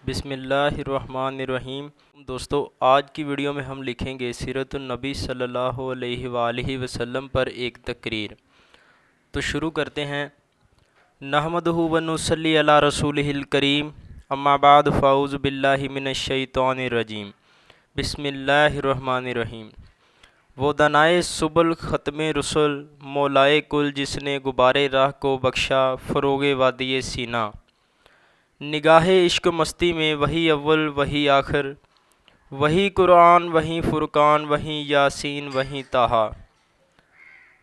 بسم اللہ الرحمن الرحیم۔ دوستو، آج کی ویڈیو میں ہم لکھیں گے سیرت النبی صلی اللہ علیہ وآلہ وسلم پر ایک تقریر۔ تو شروع کرتے ہیں۔ نحمدہ و نصلی علی رسولہ الکریم، اما بعد فاعوذ باللہ من الشیطان الرجیم، بسم اللہ الرحمن الرحیم۔ وہ دانائے سبل ختم رسل، مولائے کل جس نے غبارِ راہ کو بخشا فروغ وادی سینا۔ نگاہ عشق مستی میں وہی اول وہی آخر، وہی قرآن وہی فرقان وہی یاسین وہی طٰہٰ۔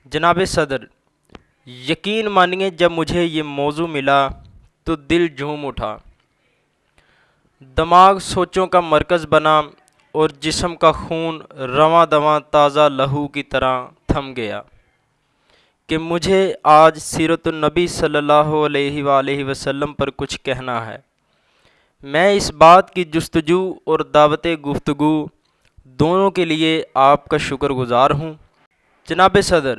جناب صدر، یقین مانیے جب مجھے یہ موضوع ملا تو دل جھوم اٹھا، دماغ سوچوں کا مرکز بنا اور جسم کا خون رواں دواں تازہ لہو کی طرح تھم گیا کہ مجھے آج سیرت النبی صلی اللہ علیہ وآلہ وسلم پر کچھ کہنا ہے۔ میں اس بات کی جستجو اور دعوت گفتگو دونوں کے لیے آپ کا شکر گزار ہوں۔ جناب صدر،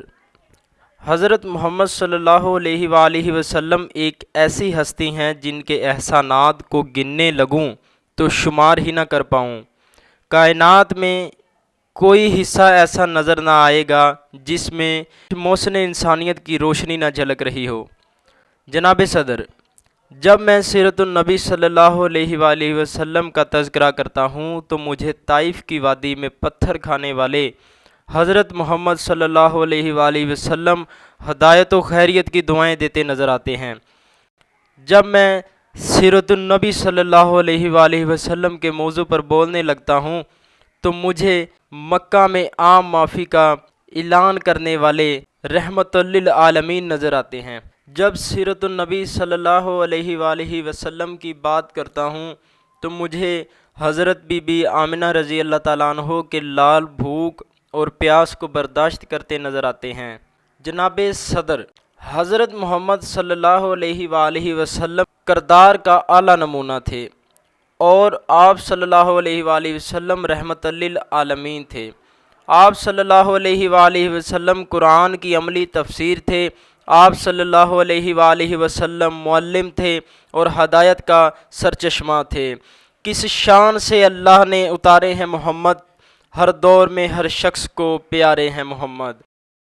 حضرت محمد صلی اللہ علیہ وآلہ وسلم ایک ایسی ہستی ہیں جن کے احسانات کو گننے لگوں تو شمار ہی نہ کر پاؤں۔ کائنات میں کوئی حصہ ایسا نظر نہ آئے گا جس میں محسن انسانیت کی روشنی نہ جھلک رہی ہو۔ جناب صدر، جب میں سیرت النبی صلی اللہ علیہ وآلہ وسلم کا تذکرہ کرتا ہوں تو مجھے طائف کی وادی میں پتھر کھانے والے حضرت محمد صلی اللہ علیہ وآلہ وسلم ہدایت و خیریت کی دعائیں دیتے نظر آتے ہیں۔ جب میں سیرت النبی صلی اللہ علیہ وآلہ وسلم کے موضوع پر بولنے لگتا ہوں تو مجھے مکہ میں عام معافی کا اعلان کرنے والے رحمت للعالمین نظر آتے ہیں۔ جب سیرت النبی صلی اللہ علیہ وآلہ وسلم کی بات کرتا ہوں تو مجھے حضرت بی بی آمنہ رضی اللہ تعالیٰ عنہ کے لال بھوک اور پیاس کو برداشت کرتے نظر آتے ہیں۔ جناب صدر، حضرت محمد صلی اللہ علیہ وآلہ وسلم کردار کا اعلیٰ نمونہ تھے اور آپ صلی اللہ علیہ وآلہ وسلم رحمت للعالمین تھے۔ آپ صلی اللہ علیہ وآلہ وسلم قرآن کی عملی تفسیر تھے۔ آپ صلی اللہ علیہ وآلہ وسلم معلم تھے اور ہدایت کا سرچشمہ تھے۔ کس شان سے اللہ نے اتارے ہیں محمد، ہر دور میں ہر شخص کو پیارے ہیں محمد۔